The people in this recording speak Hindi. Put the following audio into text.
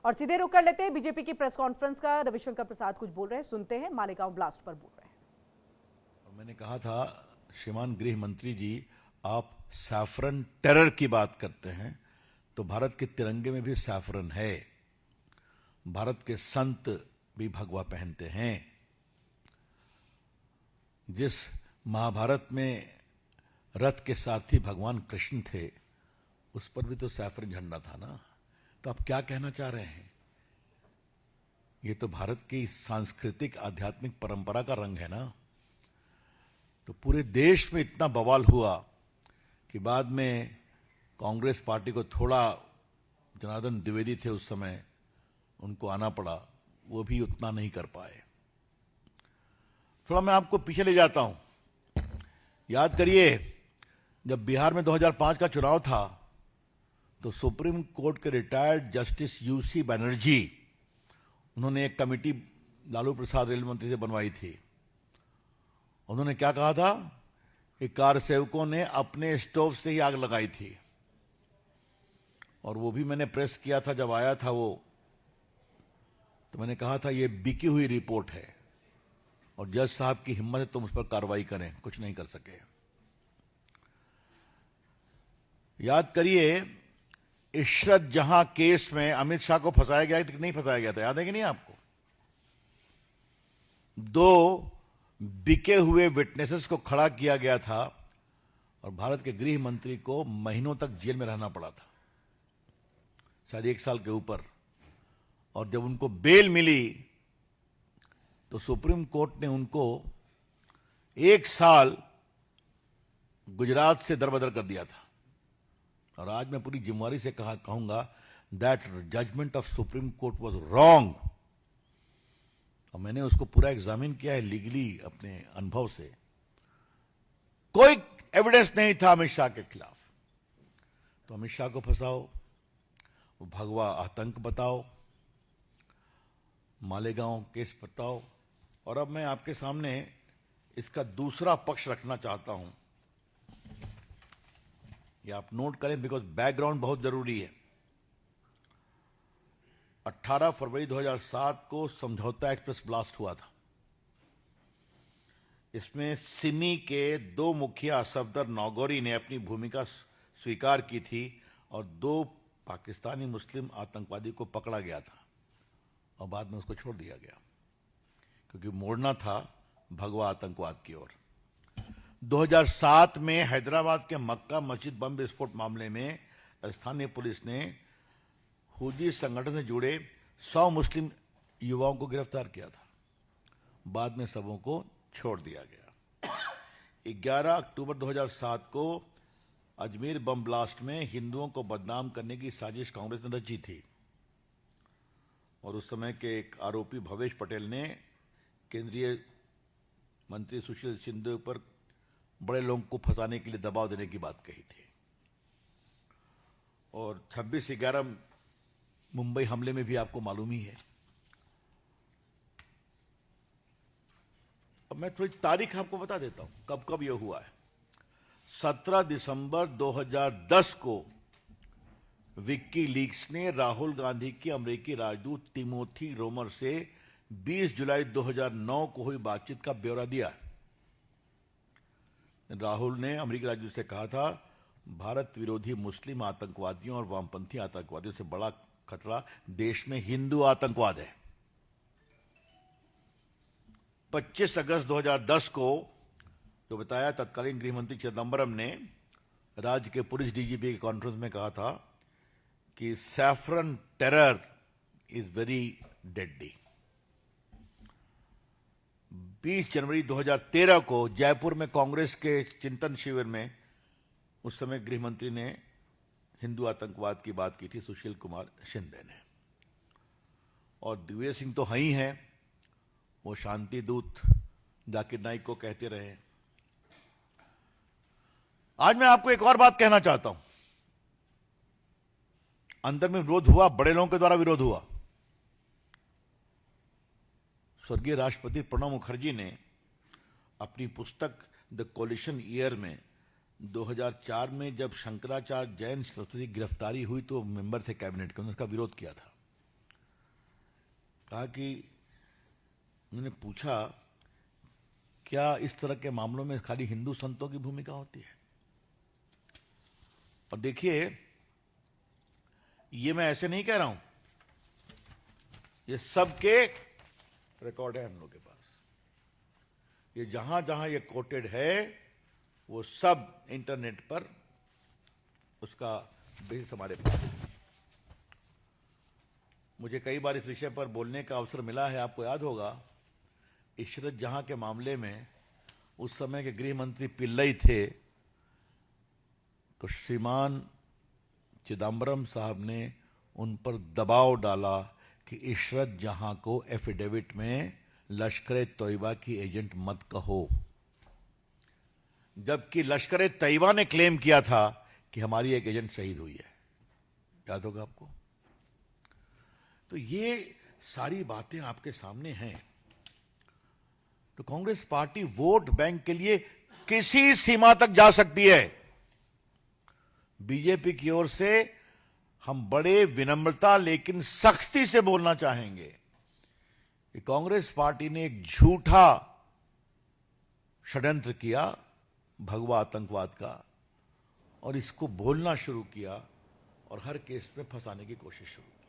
और सीधे रुक कर लेते हैं बीजेपी की प्रेस कॉन्फ्रेंस का। रविशंकर प्रसाद कुछ बोल रहे हैं, सुनते हैं। मालेगांव ब्लास्ट पर बोल रहे हैं। मैंने कहा था, श्रीमान गृह मंत्री जी, आप सैफरन टेरर की बात करते हैं तो भारत के तिरंगे में भी सैफरन है। भारत के संत भी भगवा पहनते हैं। जिस महाभारत में रथ के सारथी भगवान कृष्ण थे, उस पर भी तो सैफरन झंडा था ना। तो आप क्या कहना चाह रहे हैं? ये तो भारत की सांस्कृतिक आध्यात्मिक परंपरा का रंग है ना। तो पूरे देश में इतना बवाल हुआ कि बाद में कांग्रेस पार्टी को थोड़ा, जनार्दन द्विवेदी थे उस समय, उनको आना पड़ा, वो भी उतना नहीं कर पाए। थोड़ा मैं आपको पीछे ले जाता हूं। याद करिए, जब बिहार में 2005 का चुनाव था तो सुप्रीम कोर्ट के रिटायर्ड जस्टिस यूसी बनर्जी, उन्होंने एक कमेटी लालू प्रसाद रेल मंत्री से बनवाई थी। उन्होंने क्या कहा था कि कार सेवकों ने अपने स्टोव से ही आग लगाई थी। और वो भी मैंने प्रेस किया था जब आया था वो, तो मैंने कहा था ये बिकी हुई रिपोर्ट है और जज साहब की हिम्मत है तुम उस पर कार्रवाई करें। कुछ नहीं कर सके। याद करिए, इशरत जहां केस में अमित शाह को फंसाया गया कि नहीं फंसाया गया था, याद है कि नहीं आपको? 2 बिके हुए विटनेसेस को खड़ा किया गया था और भारत के गृह मंत्री को महीनों तक जेल में रहना पड़ा था, शायद 1 साल के ऊपर। और जब उनको बेल मिली तो सुप्रीम कोर्ट ने उनको 1 साल गुजरात से दरबदर कर दिया था। और आज मैं पूरी जिम्मेवारी से कहूंगा, that judgment of Supreme Court was wrong. और मैंने उसको पूरा एग्जामिन किया है लीगली अपने अनुभव से। कोई एविडेंस नहीं था अमित शाह के खिलाफ। तो अमित शाह को फंसाओ, वो भगवा आतंक बताओ, मालेगांव केस बताओ। और अब मैं आपके सामने इसका दूसरा पक्ष रखना चाहता हूं। ये आप नोट करें, बिकॉज बैकग्राउंड बहुत जरूरी है। 18 फरवरी 2007 को समझौता एक्सप्रेस ब्लास्ट हुआ था। इसमें सिमी के 2 मुखिया सफदर नौगोरी ने अपनी भूमिका स्वीकार की थी और 2 पाकिस्तानी मुस्लिम आतंकवादी को पकड़ा गया था और बाद में उसको छोड़ दिया गया, क्योंकि मोड़ना था भगवा आतंकवाद की ओर। 2007 में हैदराबाद के मक्का मस्जिद बम विस्फोट मामले में स्थानीय पुलिस ने हुजी संगठन से जुड़े 100 मुस्लिम युवाओं को गिरफ्तार किया था। बाद में सबों को छोड़ दिया गया। 11 अक्टूबर 2007 को अजमेर बम ब्लास्ट में हिंदुओं को बदनाम करने की साजिश कांग्रेस ने रची थी और उस समय के एक आरोपी भवेश पटेल ने केंद्रीय मंत्री सुशील शिंदे पर बड़े लोगों को फंसाने के लिए दबाव देने की बात कही थी। और 26/11 मुंबई हमले में भी आपको मालूम ही है। अब मैं थोड़ी तारीख आपको बता देता हूं कब कब यह हुआ है। 17 दिसंबर 2010 को विक्की लीक्स ने राहुल गांधी की अमेरिकी राजदूत टिमोथी रोमर से 20 जुलाई 2009 को हुई बातचीत का ब्यौरा दिया। राहुल ने अमेरिकी राजदूत से कहा था, भारत विरोधी मुस्लिम आतंकवादियों और वामपंथी आतंकवादियों से बड़ा खतरा देश में हिंदू आतंकवाद है। 25 अगस्त 2010 को जो बताया, तत्कालीन गृहमंत्री चिदंबरम ने राज्य के पुलिस डीजीपी के कॉन्फ्रेंस में कहा था कि saffron terror is very deadly. 20 जनवरी 2013 को जयपुर में कांग्रेस के चिंतन शिविर में उस समय गृहमंत्री ने हिंदू आतंकवाद की बात की थी, सुशील कुमार शिंदे ने। और दिग्विजय सिंह तो हैं ही हैं, वो शांति दूत जाकिर नाइक को कहते रहे। आज मैं आपको एक और बात कहना चाहता हूं। अंदर में विरोध हुआ, बड़े लोगों के द्वारा विरोध हुआ। स्वर्गीय राष्ट्रपति प्रणब मुखर्जी ने अपनी पुस्तक द कोलिशन ईयर में 2004 में जब शंकराचार्य जैन सरस्वती गिरफ्तारी हुई तो मेंबर थे कैबिनेट के, उन्होंने उसका विरोध किया था। कहा कि उन्होंने पूछा क्या इस तरह के मामलों में खाली हिंदू संतों की भूमिका होती है। और देखिए, ये मैं ऐसे नहीं कह रहा हूं, ये सबके रिकॉर्ड है हम लोग के पास। ये जहां जहां ये कोटेड है वो सब इंटरनेट पर उसका बेस हमारे पास है। मुझे कई बार इस विषय पर बोलने का अवसर मिला है। आपको याद होगा इशरत जहां के मामले में उस समय के गृह मंत्री पिल्लई थे, तो श्रीमान चिदम्बरम साहब ने उन पर दबाव डाला कि इशरत जहां को एफिडेविट में लश्कर तैयबा की एजेंट मत कहो, जबकि लश्कर तैयबा ने क्लेम किया था कि हमारी एक एजेंट शहीद हुई है। याद होगा आपको। तो ये सारी बातें आपके सामने हैं। तो कांग्रेस पार्टी वोट बैंक के लिए किसी सीमा तक जा सकती है। बीजेपी की ओर से हम बड़े विनम्रता लेकिन सख्ती से बोलना चाहेंगे कि कांग्रेस पार्टी ने एक झूठा षड्यंत्र किया भगवा आतंकवाद का, और इसको बोलना शुरू किया और हर केस में फंसाने की कोशिश शुरू की।